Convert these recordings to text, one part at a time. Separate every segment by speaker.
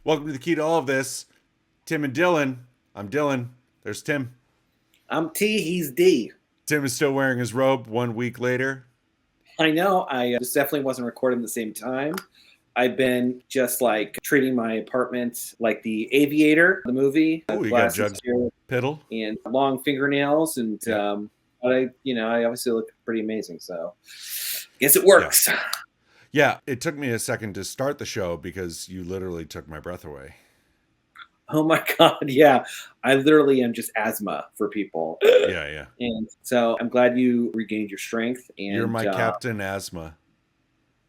Speaker 1: Welcome to the key to all of this. Tim and Dylan. I'm Dylan. There's Tim.
Speaker 2: I'm T, he's D.
Speaker 1: Tim is still wearing his robe 1 week later.
Speaker 2: I know, I just definitely wasn't recording at the same time. I've been just like treating my apartment like the Aviator, the movie.
Speaker 1: Oh, you got
Speaker 2: Glasses
Speaker 1: Jugs
Speaker 2: here
Speaker 1: Piddle.
Speaker 2: and long fingernails, and
Speaker 1: Yeah.
Speaker 2: I obviously look pretty amazing. So, guess it
Speaker 1: Yeah.
Speaker 2: works.
Speaker 1: Yeah, it took me a second to start the show because you literally took my breath away.
Speaker 2: Oh my God, yeah, I literally am just asthma for people.
Speaker 1: Yeah.
Speaker 2: And so I'm glad you regained your strength. And
Speaker 1: You're my Captain Asthma.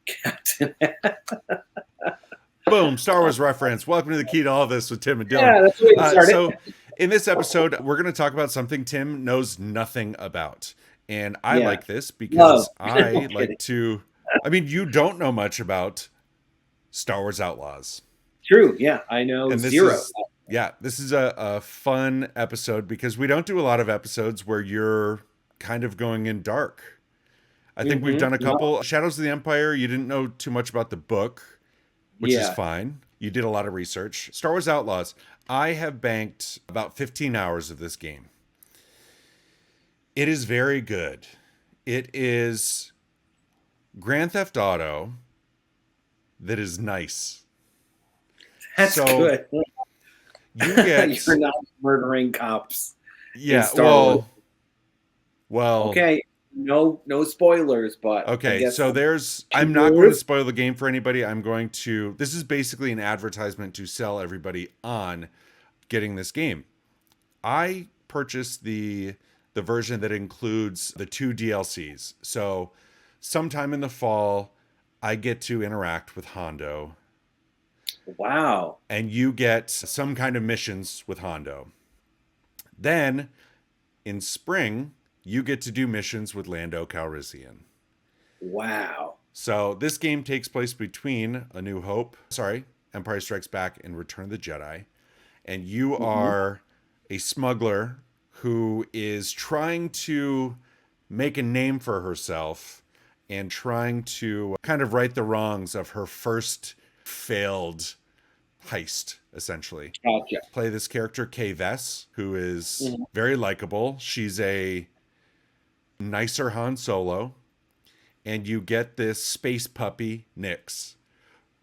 Speaker 2: Captain.
Speaker 1: Boom, Star Wars reference. Welcome to the key to all of this with Tim and Dylan.
Speaker 2: Yeah, that's the way you started.
Speaker 1: So in this episode, we're going to talk about something Tim knows nothing about. And I
Speaker 2: Yeah.
Speaker 1: like this because
Speaker 2: Love.
Speaker 1: I
Speaker 2: No
Speaker 1: like
Speaker 2: kidding.
Speaker 1: to... I mean, you don't know much about Star Wars Outlaws.
Speaker 2: True. Yeah, I know
Speaker 1: And this
Speaker 2: zero.
Speaker 1: is... Yeah, this is a fun episode because we don't do a lot of episodes where you're kind of going in dark. I think we've done a couple. Shadows of the Empire, you didn't know too much about the book, which is fine. You did a lot of research. Star Wars Outlaws, I have banked about 15 hours of this game. It is very good. It is Grand Theft Auto that is nice.
Speaker 2: That's good.
Speaker 1: You get...
Speaker 2: You're not murdering cops.
Speaker 1: Yeah,
Speaker 2: Star
Speaker 1: well.
Speaker 2: Okay, no spoilers, but
Speaker 1: Okay, so I'm not going to spoil the game for anybody. This is basically an advertisement to sell everybody on getting this game. I purchased the version that includes the 2 DLCs. So sometime in the fall, I get to interact with Hondo.
Speaker 2: Wow.
Speaker 1: And you get some kind of missions with Hondo. Then in spring, you get to do missions with Lando Calrissian.
Speaker 2: Wow.
Speaker 1: So this game takes place between Empire Strikes Back and Return of the Jedi. And you are a smuggler who is trying to make a name for herself and trying to kind of right the wrongs of her first failed heist, essentially.
Speaker 2: Gotcha.
Speaker 1: Play this character, Kay Vess, who is very likable. She's a nicer Han Solo. And you get this space puppy, Nix,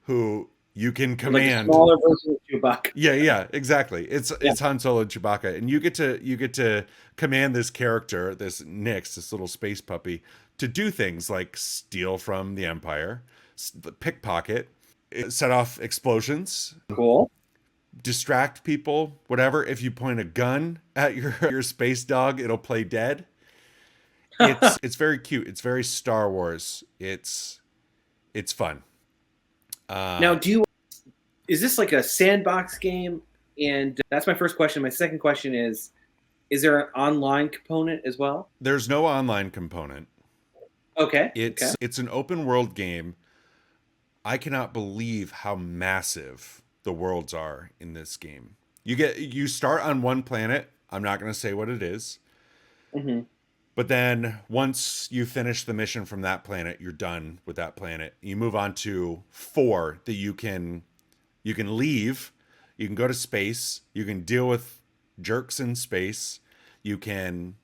Speaker 1: who you can command.
Speaker 2: Like a smaller version of Chewbacca.
Speaker 1: Yeah, exactly. It's Han Solo and Chewbacca. And you get to command this character, this Nix, this little space puppy, to do things like steal from the Empire, pickpocket, set off explosions.
Speaker 2: Cool.
Speaker 1: Distract people, whatever. If you point a gun at your space dog, it'll play dead. It's very cute. It's very Star Wars. It's fun.
Speaker 2: Now, is this like a sandbox game? And that's my first question. My second question is there an online component as well?
Speaker 1: There's no online component.
Speaker 2: Okay.
Speaker 1: It's an open world game. I cannot believe how massive the worlds are in this game. You start on one planet. I'm not going to say what it is. But then once you finish the mission from that planet, you're done with that planet. You move on to 4 that you can leave. You can go to space. You can deal with jerks in space. You can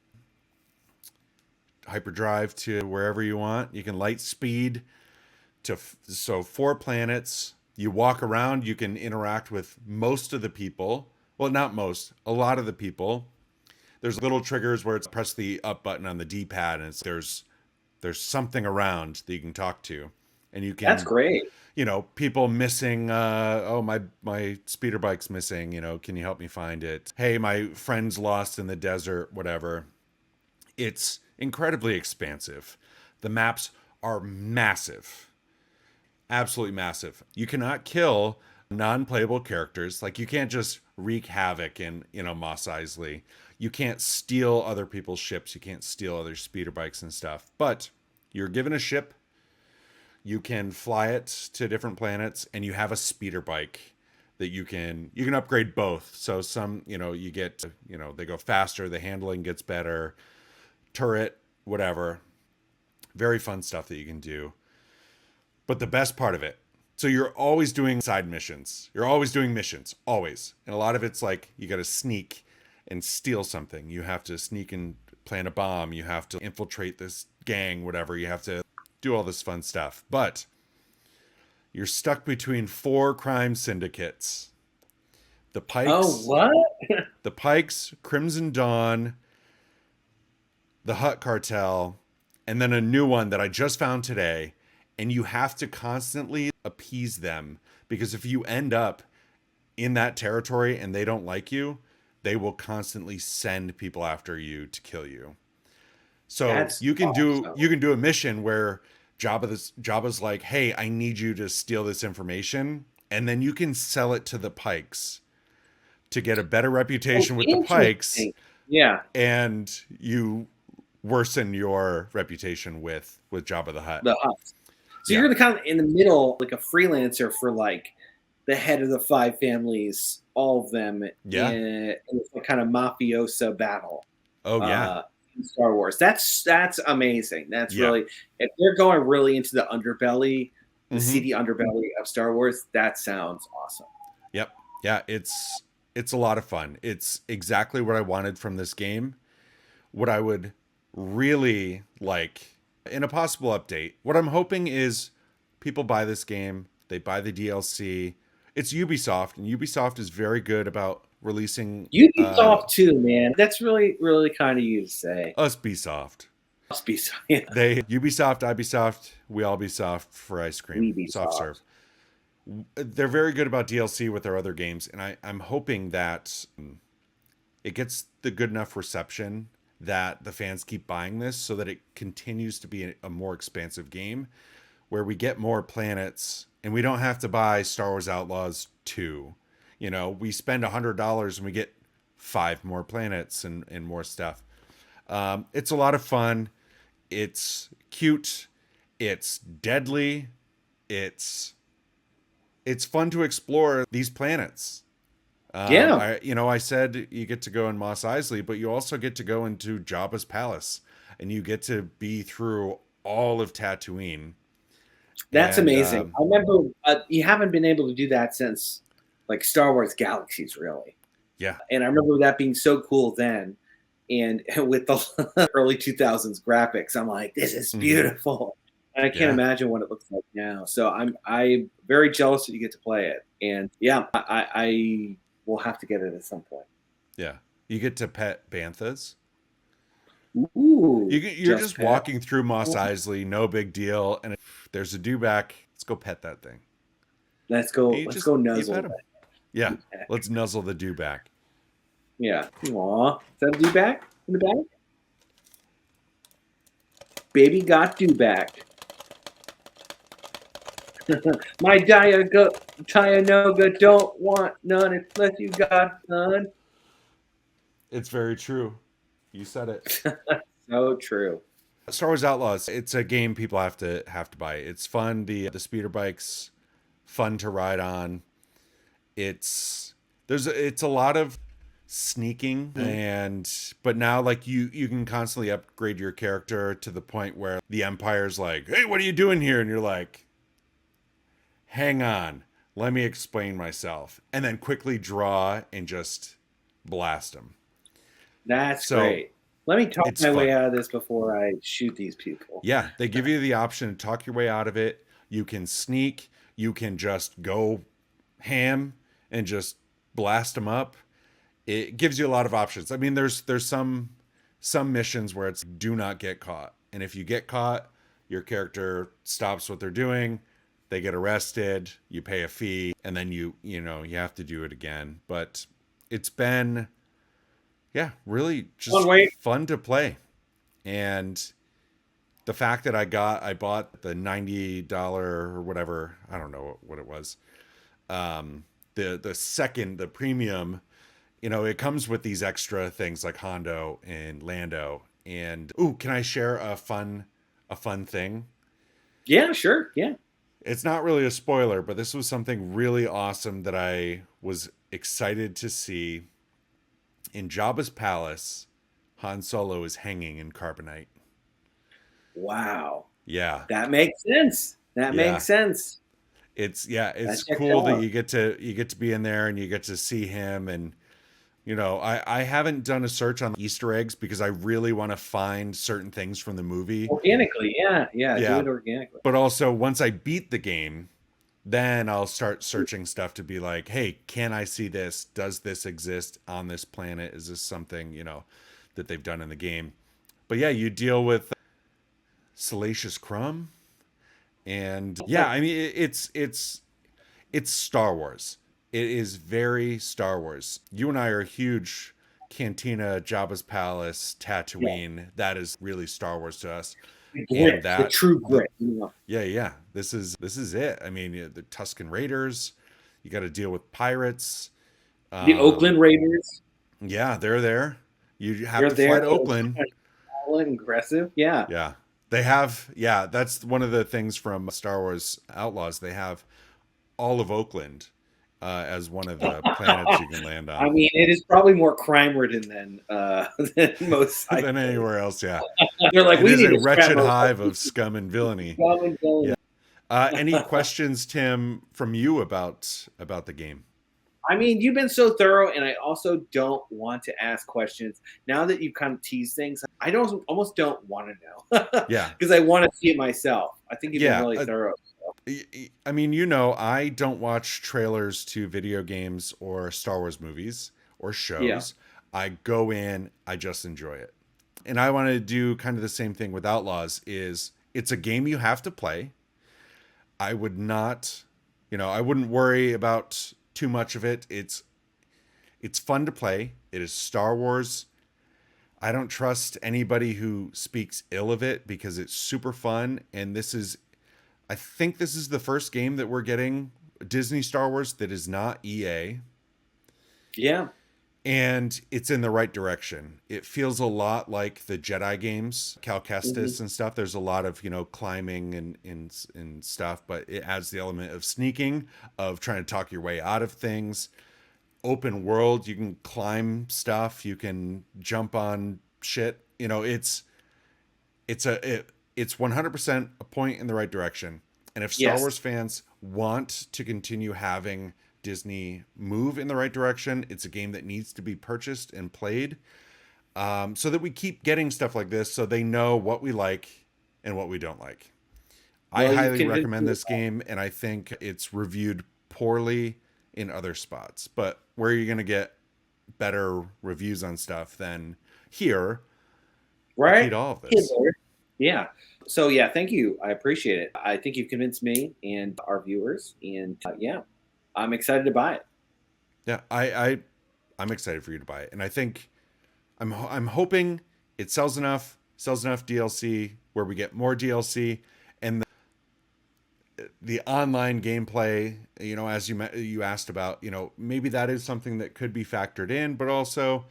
Speaker 1: hyperdrive to wherever you want. You can light speed to 4 planets. You walk around. You can interact with most of the people. Well, not most. A lot of the people. There's little triggers where it's press the up button on the D-pad, and there's something around that you can talk to, and you can.
Speaker 2: That's great.
Speaker 1: People missing. My speeder bike's missing. Can you help me find it? Hey, my friend's lost in the desert. Whatever. It's incredibly expansive. The maps are massive, absolutely massive. You cannot kill non-playable characters. Like you can't just wreak havoc in Mos Eisley. You can't steal other people's ships. You can't steal other speeder bikes and stuff. But you're given a ship. You can fly it to different planets, and you have a speeder bike that you can upgrade both. So some, you get, they go faster. The handling gets better. Turret, whatever. Very fun stuff that you can do. But the best part of it, So you're always doing side missions. You're always doing missions, always. And a lot of it's like you got to sneak and steal something. You have to sneak and plant a bomb. You have to infiltrate this gang, whatever. You have to do all this fun stuff. But you're stuck between four crime syndicates. The
Speaker 2: Oh,
Speaker 1: Pikes,
Speaker 2: what?
Speaker 1: the Pikes, Crimson Dawn, the Hut Cartel, and then a new one that I just found today. And you have to constantly appease them because if you end up in that territory and they don't like you, they will constantly send people after you to kill you. So
Speaker 2: That's
Speaker 1: you
Speaker 2: awesome.
Speaker 1: can do a mission where Jabba's like, "Hey, I need you to steal this information," and then you can sell it to the Pikes to get a better
Speaker 2: Oh,
Speaker 1: reputation with the Pikes,
Speaker 2: interesting. Yeah,
Speaker 1: and you worsen your reputation with Jabba the Hutt.
Speaker 2: the Hutt. So
Speaker 1: Yeah,
Speaker 2: you're the kind of in the middle, like a freelancer for like the head of the five families, all of them,
Speaker 1: yeah.
Speaker 2: in it's a kind of mafioso battle.
Speaker 1: Oh yeah,
Speaker 2: uh, in Star Wars. That's amazing. That's
Speaker 1: yeah.
Speaker 2: really if they're going really into the underbelly, the
Speaker 1: Mm-hmm.
Speaker 2: seedy underbelly of Star Wars. That sounds awesome.
Speaker 1: Yep. Yeah, it's a lot of fun. It's exactly what I wanted from this game. What I would really like in a possible update. What I'm hoping is people buy this game, they buy the DLC. It's Ubisoft, and Ubisoft is very good about releasing
Speaker 2: Ubisoft too, man. That's really kind of you to say.
Speaker 1: us Bsoft.
Speaker 2: Must be so. Yeah,
Speaker 1: They Ubisoft, Ubisoft, we all be soft for ice cream, soft serve.
Speaker 2: Ubisoft.
Speaker 1: They're very good about DLC with their other games, and I'm hoping that it gets the good enough reception that the fans keep buying this so that it continues to be a more expansive game where we get more planets and we don't have to buy Star Wars Outlaws 2. You know, we spend $100 and we get 5 more planets and more stuff. It's a lot of fun. It's cute. It's deadly. It's it's fun to explore these planets.
Speaker 2: Yeah,
Speaker 1: I said you get to go in Mos Eisley, but you also get to go into Jabba's palace, and you get to be through all of Tatooine.
Speaker 2: that's
Speaker 1: And
Speaker 2: amazing. I remember you haven't been able to do that since like Star Wars Galaxies, really.
Speaker 1: yeah,
Speaker 2: And I remember that being so cool then. And with the early 2000s graphics, I'm like, this is
Speaker 1: hmm
Speaker 2: beautiful. And I can't
Speaker 1: yeah,
Speaker 2: imagine what it looks like now. So I'm very jealous that you get to play it. And yeah, I will have to get it at some point.
Speaker 1: yeah. You get to pet banthas.
Speaker 2: Ooh,
Speaker 1: You're
Speaker 2: just
Speaker 1: just
Speaker 2: pet.
Speaker 1: walking through Mos Eisley, no big deal. And if there's a dewback, let's go pet that thing.
Speaker 2: Let's
Speaker 1: And
Speaker 2: go. Let's go
Speaker 1: you pet
Speaker 2: nuzzle
Speaker 1: him. Yeah,
Speaker 2: that.
Speaker 1: let's nuzzle the dewback.
Speaker 2: Yeah. Aw. Is that a back in the back? Baby got back. My Dianoga don't want none unless you got none.
Speaker 1: It's very true. You said it.
Speaker 2: So true.
Speaker 1: Star Wars Outlaws. It's a game people have to buy. It's fun. The speeder bikes, fun to ride on. It's a lot of sneaking
Speaker 2: Mhm.
Speaker 1: but now like you can constantly upgrade your character to the point where the Empire's like, "Hey, what are you doing here?" And you're like, "Hang on, let me explain myself," and then quickly draw and just blast them.
Speaker 2: That's
Speaker 1: So
Speaker 2: great. Let me talk
Speaker 1: it's
Speaker 2: my way
Speaker 1: fun.
Speaker 2: out of this before I shoot these people.
Speaker 1: Yeah, they give you the option to talk your way out of it. You can sneak, you can just go ham and just blast them up. It gives you a lot of options. I mean, there's some missions where it's do not get caught. And if you get caught, your character stops what they're doing, they get arrested, you pay a fee, and then you have to do it again. But it's been yeah, really
Speaker 2: One
Speaker 1: just
Speaker 2: way.
Speaker 1: fun to play. And the fact that I bought the $90 or whatever, I don't know what it was. The premium, it comes with these extra things like Hondo and Lando. And ooh, can I share a fun thing?
Speaker 2: Yeah, sure. Yeah.
Speaker 1: It's not really a spoiler, but this was something really awesome that I was excited to see. In Jabba's palace, Han Solo is hanging in carbonite.
Speaker 2: Wow.
Speaker 1: Yeah.
Speaker 2: That makes sense. That
Speaker 1: Yeah.
Speaker 2: makes sense.
Speaker 1: it's
Speaker 2: That checks
Speaker 1: cool that
Speaker 2: out.
Speaker 1: you get to be in there and you get to see him. And I haven't done a search on Easter eggs because I really want to find certain things from the movie.
Speaker 2: Organically, yeah, yeah. Do
Speaker 1: Yeah,
Speaker 2: it organically.
Speaker 1: but also once I beat the game, then I'll start searching stuff to be like, hey, can I see this? Does this exist on this planet? Is this something, that they've done in the game? But yeah, you deal with Salacious Crumb, and yeah, I mean it's Star Wars. It is very Star Wars. You and I are huge Cantina, Jabba's Palace,
Speaker 2: Yeah,
Speaker 1: Tatooine. That is really Star Wars to us.
Speaker 2: the
Speaker 1: And
Speaker 2: grit, the true
Speaker 1: the
Speaker 2: grit.
Speaker 1: yeah, yeah. This is it. I mean, the Tusken Raiders, you got to deal with pirates.
Speaker 2: The
Speaker 1: Um
Speaker 2: Oakland Raiders.
Speaker 1: yeah, they're there. You have
Speaker 2: They're
Speaker 1: to
Speaker 2: there.
Speaker 1: fly to Oakland.
Speaker 2: Solid, aggressive. Yeah.
Speaker 1: Yeah. They have, yeah, that's one of the things from Star Wars Outlaws. They have all of Oakland as one of the planets you can land
Speaker 2: I
Speaker 1: on
Speaker 2: mean, it is probably more crime ridden than most
Speaker 1: than
Speaker 2: sci-fi.
Speaker 1: anywhere else. Yeah.
Speaker 2: They're like,
Speaker 1: It
Speaker 2: we
Speaker 1: is
Speaker 2: need
Speaker 1: a
Speaker 2: to scrap
Speaker 1: wretched
Speaker 2: most of
Speaker 1: hive
Speaker 2: these
Speaker 1: of scum and villainy.
Speaker 2: scum and
Speaker 1: Yeah.
Speaker 2: villainy.
Speaker 1: Any questions, Tim, from you about the game?
Speaker 2: I mean, you've been so thorough, and I also don't want to ask questions now that you've kind of teased things. I don't almost don't want to know
Speaker 1: Yeah.
Speaker 2: because I want to see it myself. I think you've been
Speaker 1: Yeah.
Speaker 2: really thorough.
Speaker 1: I mean, I don't watch trailers to video games or Star Wars movies or
Speaker 2: Yeah,
Speaker 1: shows. I go in, I just enjoy it. And I want to do kind of the same thing with Outlaws is it's a game you have to play. I would not, I wouldn't worry about too much of it. It's fun to play. It is Star Wars. I don't trust anybody who speaks ill of it because it's super fun and I think this is the first game that we're getting Disney Star Wars that is not EA,
Speaker 2: yeah.
Speaker 1: and it's in the right direction. It feels a lot like the Jedi games, Cal
Speaker 2: Mhm.
Speaker 1: Kestis and stuff. There's a lot of climbing and stuff, but it adds the element of sneaking, of trying to talk your way out of things. Open world, you can climb stuff, you can jump on shit. It's 100% a point in the right direction. And if Star
Speaker 2: Yes.
Speaker 1: Wars fans want to continue having Disney move in the right direction, it's a game that needs to be purchased and played, so that we keep getting stuff like this so they know what we like and what we don't like. I
Speaker 2: Well, you've
Speaker 1: highly
Speaker 2: convinced
Speaker 1: recommend
Speaker 2: me.
Speaker 1: this game, and I think it's reviewed poorly in other spots. But where are you going to get better reviews on stuff than here?
Speaker 2: Right?
Speaker 1: Repeat all of this.
Speaker 2: Hitler. Yeah. So yeah, thank you. I appreciate it. I think you've convinced me and our viewers, and yeah, I'm excited to buy it.
Speaker 1: Yeah, I'm excited for you to buy it, and I think I'm hoping it sells enough DLC where we get more DLC and the online gameplay. As you asked about, maybe that is something that could be factored in, but also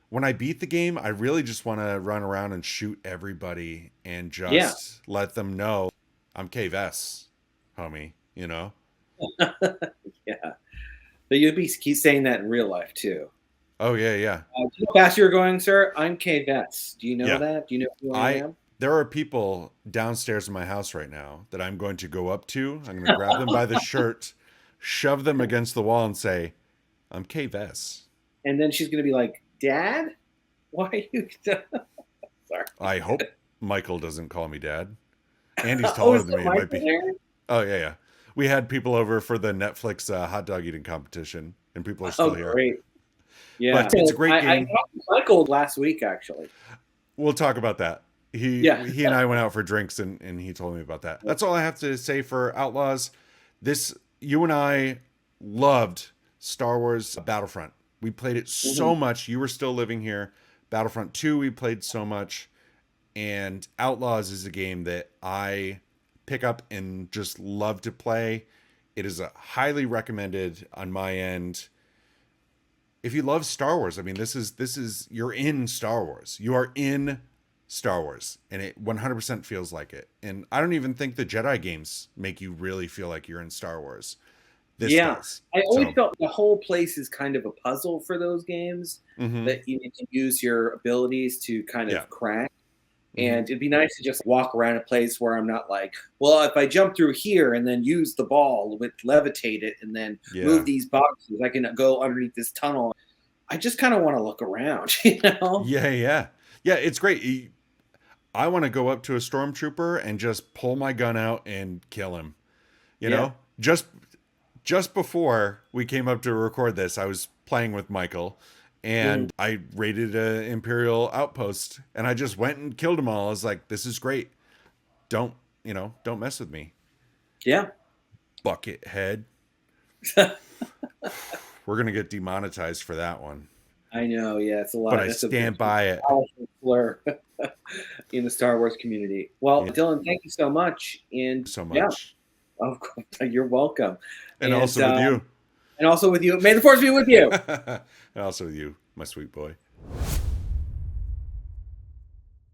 Speaker 1: when I beat the game, I really just want to run around and shoot everybody and
Speaker 2: Yeah.
Speaker 1: just let them know I'm KVS, homie.
Speaker 2: Yeah. But you'll be keep saying that in real life too.
Speaker 1: Oh yeah, yeah,
Speaker 2: Do you know how fast you're going, sir? I'm Kay Vets. Do you know
Speaker 1: yeah.
Speaker 2: that? Do you know who I
Speaker 1: I
Speaker 2: am?
Speaker 1: There are people downstairs in my house right now that I'm going to go up to. I'm going to grab them by the shirt, shove them against the wall, and say, "I'm KVS."
Speaker 2: And then she's gonna be like, "Dad, why are you?" Sorry.
Speaker 1: I hope Michael doesn't call me dad. And he's
Speaker 2: Oh,
Speaker 1: taller
Speaker 2: is
Speaker 1: than
Speaker 2: that
Speaker 1: me. It might
Speaker 2: Michael
Speaker 1: be.
Speaker 2: there?
Speaker 1: Oh yeah, yeah. We had people over for the Netflix hot dog eating competition, and people are
Speaker 2: Oh,
Speaker 1: still here.
Speaker 2: great. Yeah.
Speaker 1: But it's a great
Speaker 2: I
Speaker 1: game.
Speaker 2: talked to Michael last week, actually.
Speaker 1: We'll talk about that. He
Speaker 2: Yeah.
Speaker 1: he and I went out for drinks, and he told me about that. That's all I have to say for Outlaws. You and I loved Star Wars Battlefront. We played it
Speaker 2: Mhm.
Speaker 1: so much. You were still living here. Battlefront 2 we played so much, and Outlaws is a game that I pick up and just love to play. It is a highly recommended on my end. If you love Star Wars, I mean, this is you're in Star Wars. You are in Star Wars, and it 100% feels like it. And I don't even think the Jedi games make you really feel like you're in Star Wars. This
Speaker 2: Yeah.
Speaker 1: does.
Speaker 2: I always
Speaker 1: So,
Speaker 2: felt the whole place is kind of a puzzle for those games
Speaker 1: hmm
Speaker 2: that you need to use your abilities to kind
Speaker 1: yeah,
Speaker 2: of crack. And it'd be nice to just walk around a place where I'm not like, well, if I jump through here and then use the ball with levitate it and then move
Speaker 1: Yeah.
Speaker 2: these boxes, I can go underneath this tunnel. I just kind of want to look around, you know?
Speaker 1: Yeah, yeah. Yeah, it's great. I want to go up to a stormtrooper and just pull my gun out and kill him. You
Speaker 2: Yeah.
Speaker 1: know? Just before we came up to record this, I was playing with Michael
Speaker 2: Mhm.
Speaker 1: and I raided an Imperial outpost and I just went and killed them all. I was like, this is great. Don't, don't mess with me.
Speaker 2: Yeah.
Speaker 1: Bucket head. We're going to get demonetized for that one.
Speaker 2: I know. Yeah. It's a lot.
Speaker 1: But I
Speaker 2: That's
Speaker 1: stand by it.
Speaker 2: powerful slur in the Star Wars community. Well,
Speaker 1: Yeah,
Speaker 2: Dylan, thank you so much. And
Speaker 1: so
Speaker 2: yeah,
Speaker 1: much.
Speaker 2: of course, you're welcome.
Speaker 1: And also with you.
Speaker 2: And also with you. May the force be with you.
Speaker 1: And also with you, my sweet boy.